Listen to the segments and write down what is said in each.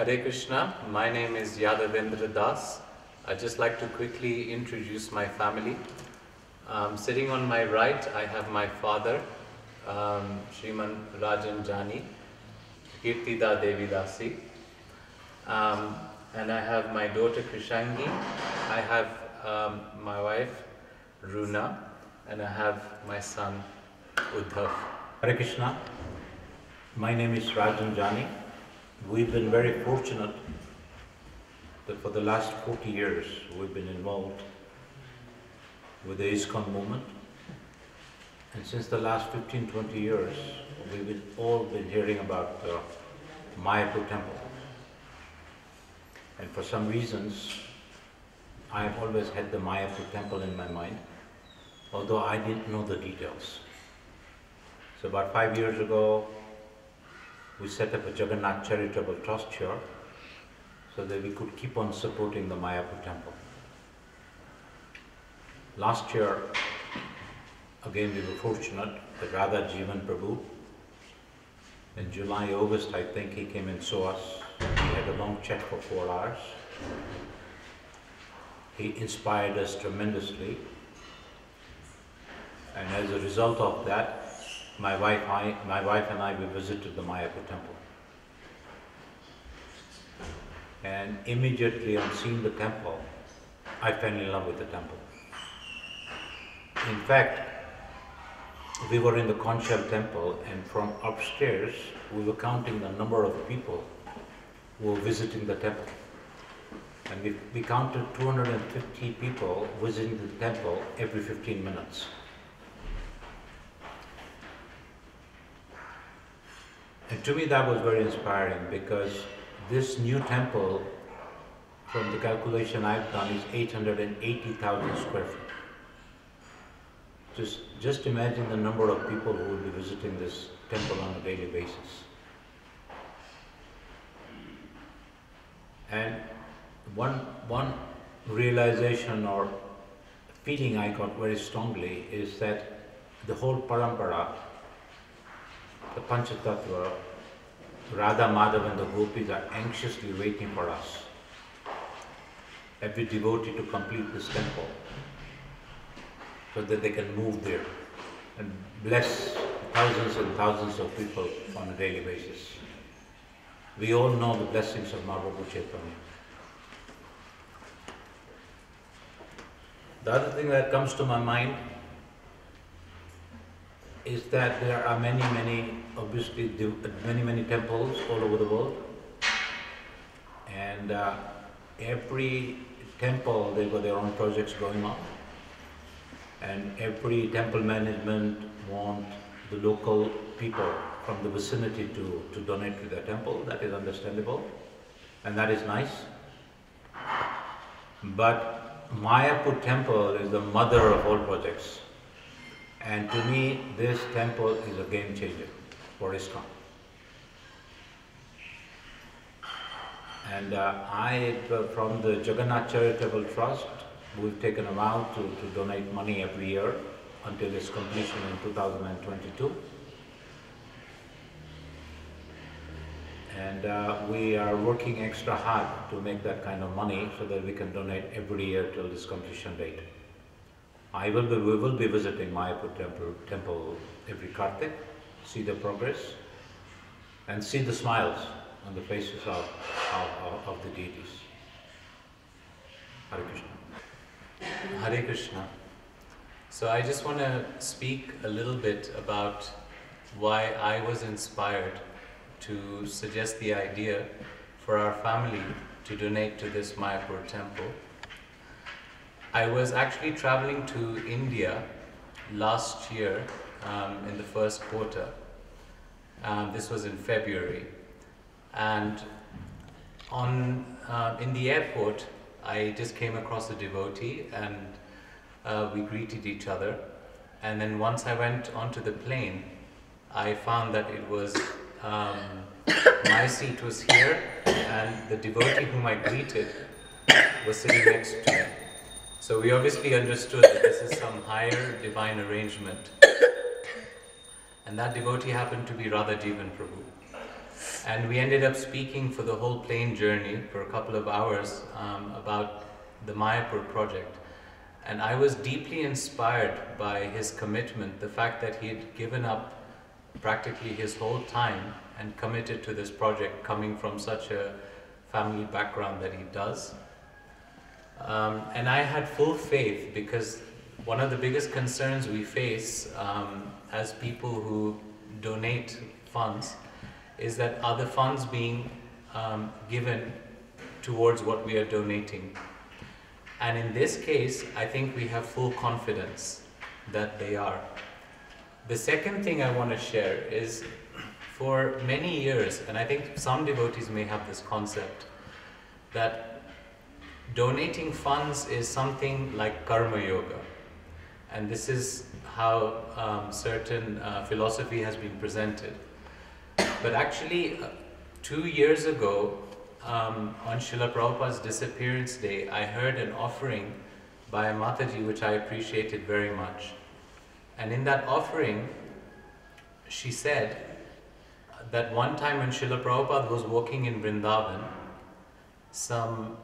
Hare Krishna, my name is Yadavendra Das. I'd just like to quickly introduce my family. Sitting on my right, I have my father, Shriman Rajan Jani, Kirtida Devi Dasi. And I have my daughter Krishangi, I have my wife Runa, and I have my son Uddhav. Hare Krishna, my name is Rajan Jani. We've been very fortunate that for the last 40 years we've been involved with the ISKCON movement, and since the last 15-20 years we've all been hearing about Mayapur temple, and for some reasons I have always had the Mayapur temple in my mind, although I didn't know the details. So about 5 years ago we set up a Jagannath Charitable Trust here so that we could keep on supporting the Mayapur temple. Last year, again we were fortunate that Radha Jivan Prabhu, in July, August I think he came and saw us. We had a long chat for 4 hours. He inspired us tremendously, and as a result of that, my wife and I, we visited the Mayapur temple. And immediately on seeing the temple, I fell in love with the temple. In fact, we were in the conch shell temple, and from upstairs, we were counting the number of people who were visiting the temple. And we counted 250 people visiting the temple every 15 minutes. And to me that was very inspiring, because this new temple, from the calculation I've done, is 880,000 square feet. Just imagine the number of people who will be visiting this temple on a daily basis. And one realization or feeling I got very strongly is that the whole parampara, the Panchatattva, Radha, Madhav and the gopis are anxiously waiting for us, every devotee, to complete this temple so that they can move there and bless thousands and thousands of people on a daily basis. We all know the blessings of Mahaprabhu Chaitanya. The other thing that comes to my mind is that there are many temples all over the world, and every temple, they've got their own projects going on, and every temple management want the local people from the vicinity to donate to their temple. That is understandable, and that is nice. But Mayapur temple is the mother of all projects. And to me, this temple is a game changer for ISKCON. And from the Jagannath Charitable Trust, we've taken a vow to donate money every year until its completion in 2022. And we are working extra hard to make that kind of money so that we can donate every year till this completion date. We will be visiting Mayapur temple every Kartik, see the progress, and see the smiles on the faces of the deities. Hare Krishna. Hare Krishna. So I just want to speak a little bit about why I was inspired to suggest the idea for our family to donate to this Mayapur temple. I was actually traveling to India last year in the first quarter. This was in February, and in the airport I just came across a devotee, and we greeted each other. And then once I went onto the plane, I found that it was my seat was here, and the devotee whom I greeted was sitting next to me. So we obviously understood that this is some higher divine arrangement. And that devotee happened to be Radha Jivan Prabhu. And we ended up speaking for the whole plane journey for a couple of hours about the Mayapur project. And I was deeply inspired by his commitment, the fact that he had given up practically his whole time and committed to this project, coming from such a family background that he does. And I had full faith, because one of the biggest concerns we face as people who donate funds is that are the funds being given towards what we are donating. And in this case, I think we have full confidence that they are. The second thing I want to share is, for many years, and I think some devotees may have this concept, that donating funds is something like karma yoga. And this is how certain philosophy has been presented. But actually, 2 years ago, on Srila Prabhupada's disappearance day, I heard an offering by a Mataji which I appreciated very much. And in that offering, she said that one time when Srila Prabhupada was walking in Vrindavan, some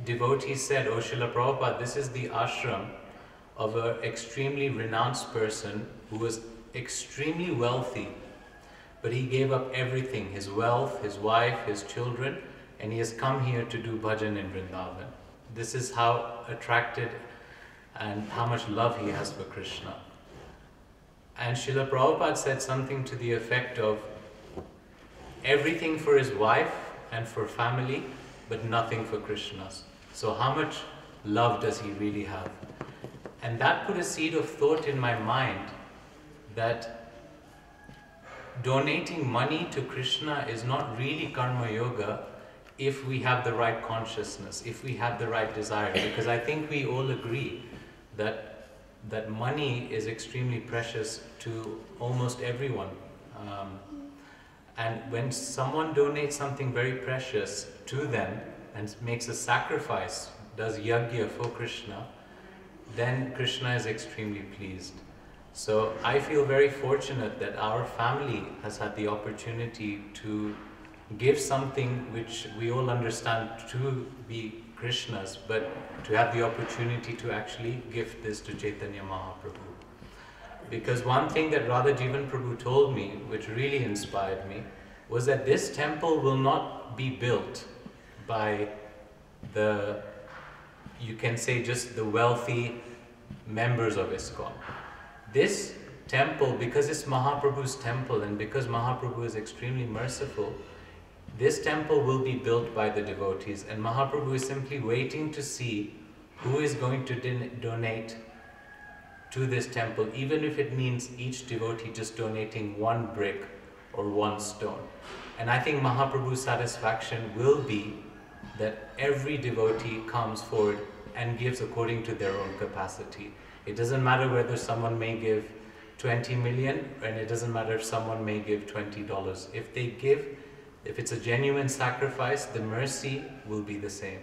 devotees said, "Oh Srila Prabhupada, this is the ashram of an extremely renounced person who was extremely wealthy, but he gave up everything, his wealth, his wife, his children, and he has come here to do bhajan in Vrindavan. This is how attracted and how much love he has for Krishna." And Srila Prabhupada said something to the effect of, everything for his wife and for family, but nothing for Krishna. So how much love does he really have? And that put a seed of thought in my mind that donating money to Krishna is not really karma yoga if we have the right consciousness, if we have the right desire. Because I think we all agree that money is extremely precious to almost everyone. And when someone donates something very precious to them and makes a sacrifice, does yajna for Krishna, then Krishna is extremely pleased. So I feel very fortunate that our family has had the opportunity to give something which we all understand to be Krishna's, but to have the opportunity to actually gift this to Chaitanya Mahaprabhu. Because one thing that Radha Jivan Prabhu told me, which really inspired me, was that this temple will not be built by the, you can say, just the wealthy members of ISKCON. This temple, because it's Mahaprabhu's temple and because Mahaprabhu is extremely merciful, this temple will be built by the devotees, and Mahaprabhu is simply waiting to see who is going to donate to this temple, even if it means each devotee just donating one brick or one stone. And I think Mahaprabhu's satisfaction will be that every devotee comes forward and gives according to their own capacity. It doesn't matter whether someone may give 20 million, and it doesn't matter if someone may give $20. If they give, if it's a genuine sacrifice, the mercy will be the same.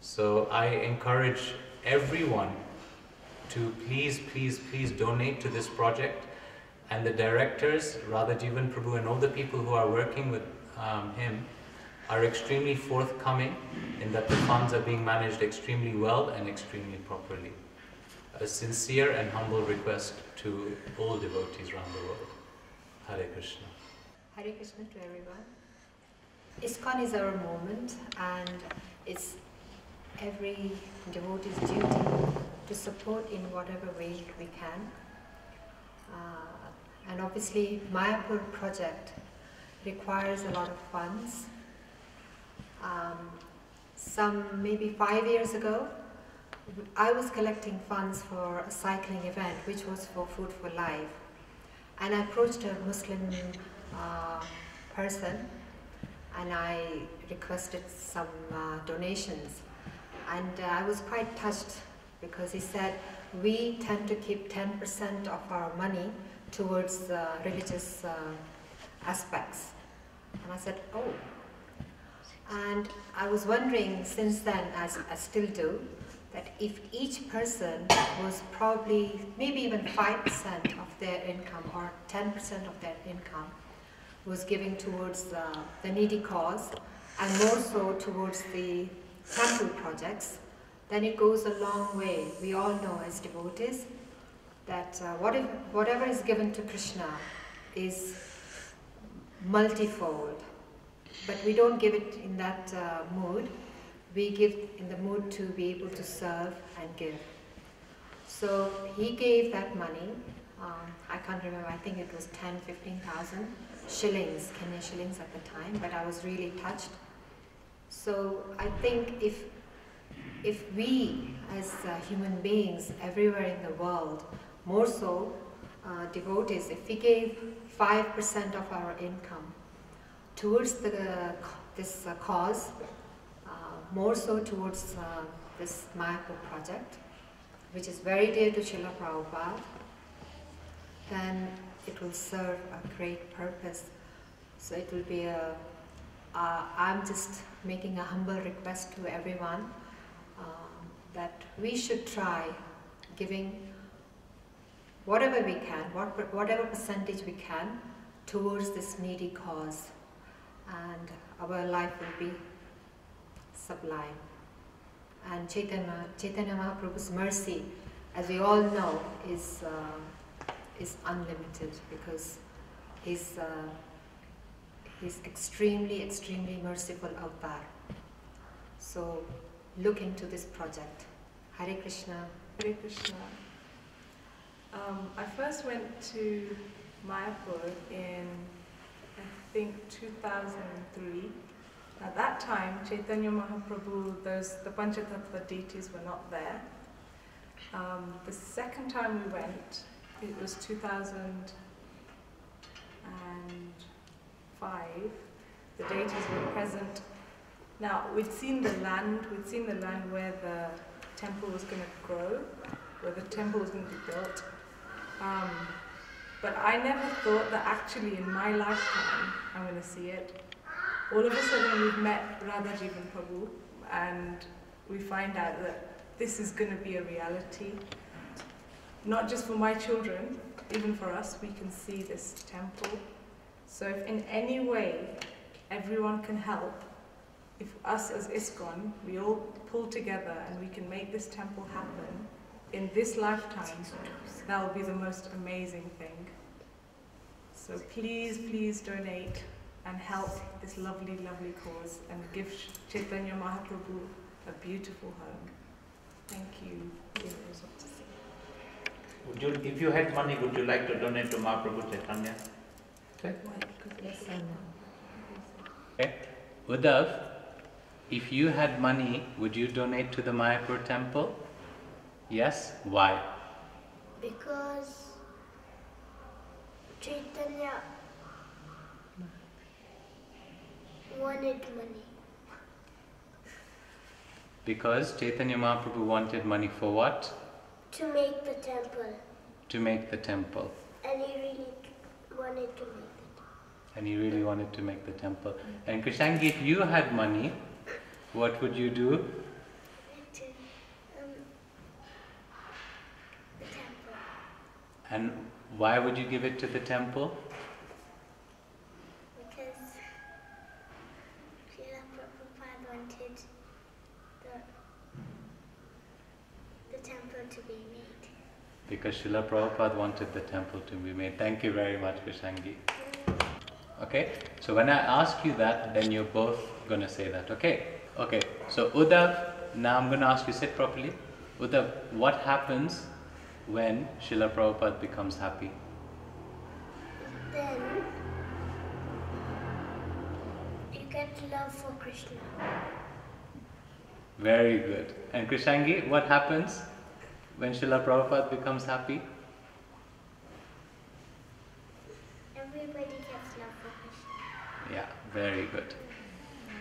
So I encourage everyone to please, please, please donate to this project. And the directors, Radha Jivan Prabhu, and all the people who are working with him are extremely forthcoming in that the funds are being managed extremely well and extremely properly. A sincere and humble request to all devotees around the world. Hare Krishna. Hare Krishna to everyone. ISKCON is our moment, and it's every devotee's duty to support in whatever way we can. And obviously, Mayapur project requires a lot of funds. Maybe 5 years ago, I was collecting funds for a cycling event, which was for Food for Life. And I approached a Muslim person, and I requested some donations. And I was quite touched, because he said, we tend to keep 10% of our money towards religious aspects. And I said, oh. And I was wondering since then, as I still do, that if each person was probably maybe even 5% of their income or 10% of their income was giving towards the needy cause, and more so towards the temple projects, then it goes a long way. We all know as devotees that whatever is given to Krishna is multifold, but we don't give it in that mood. We give in the mood to be able to serve and give. So he gave that money, I can't remember, I think it was 10,000-15,000 shillings, Kenyan shillings at the time, but I was really touched. So I think if we as human beings everywhere in the world, more so devotees, if we gave 5% of our income towards this cause, more so towards this Mayapur project, which is very dear to Srila Prabhupada, then it will serve a great purpose. So it will be I'm just making a humble request to everyone that we should try giving whatever we can, whatever percentage we can towards this needy cause, and our life will be sublime. And Chaitanya Mahaprabhu's mercy, as we all know, is unlimited, because he's extremely, extremely merciful avatar. So look into this project. Hare Krishna. Hare Krishna. I first went to Mayapur in, I think, 2003. At that time, Chaitanya Mahaprabhu, the Panchatattva deities were not there. The second time we went, it was 2005. The deities were present. Now, we'd seen the land where the temple was going to grow, where the temple was going to be built. But I never thought that actually in my lifetime I'm going to see it. All of a sudden we've met Radhaji and Prabhu, and we find out that this is going to be a reality. Not just for my children, even for us, we can see this temple. So if in any way everyone can help, if us as ISKCON, we all pull together and we can make this temple happen in this lifetime, that will be the most amazing thing. So please, please donate and help this lovely, lovely cause, and give Chaitanya Mahaprabhu a beautiful home. Thank you. If you had money, would you like to donate to Mahaprabhu Chaitanya? Yes or no? Okay. Uddhav, if you had money, would you donate to the Mayapur temple? Yes? Why? Because Chaitanya wanted money. Because Chaitanya Mahaprabhu wanted money for what? To make the temple. To make the temple. And he really wanted to make it. And he really wanted to make the temple. And Krishangi, if you had money, what would you do? The temple. And why would you give it to the temple? Because Srila Prabhupada wanted the temple to be made. Because Srila Prabhupada wanted the temple to be made. Thank you very much, Krishangi. Okay, so when I ask you that, then you're both going to say that, okay? Okay, so Uddhav, now I'm going to ask you, sit properly. Uddhav, what happens when Srila Prabhupada becomes happy? Then you get love for Krishna. Very good. And Krishangi, what happens when Srila Prabhupada becomes happy? Everybody gets love for Krishna. Yeah, very good.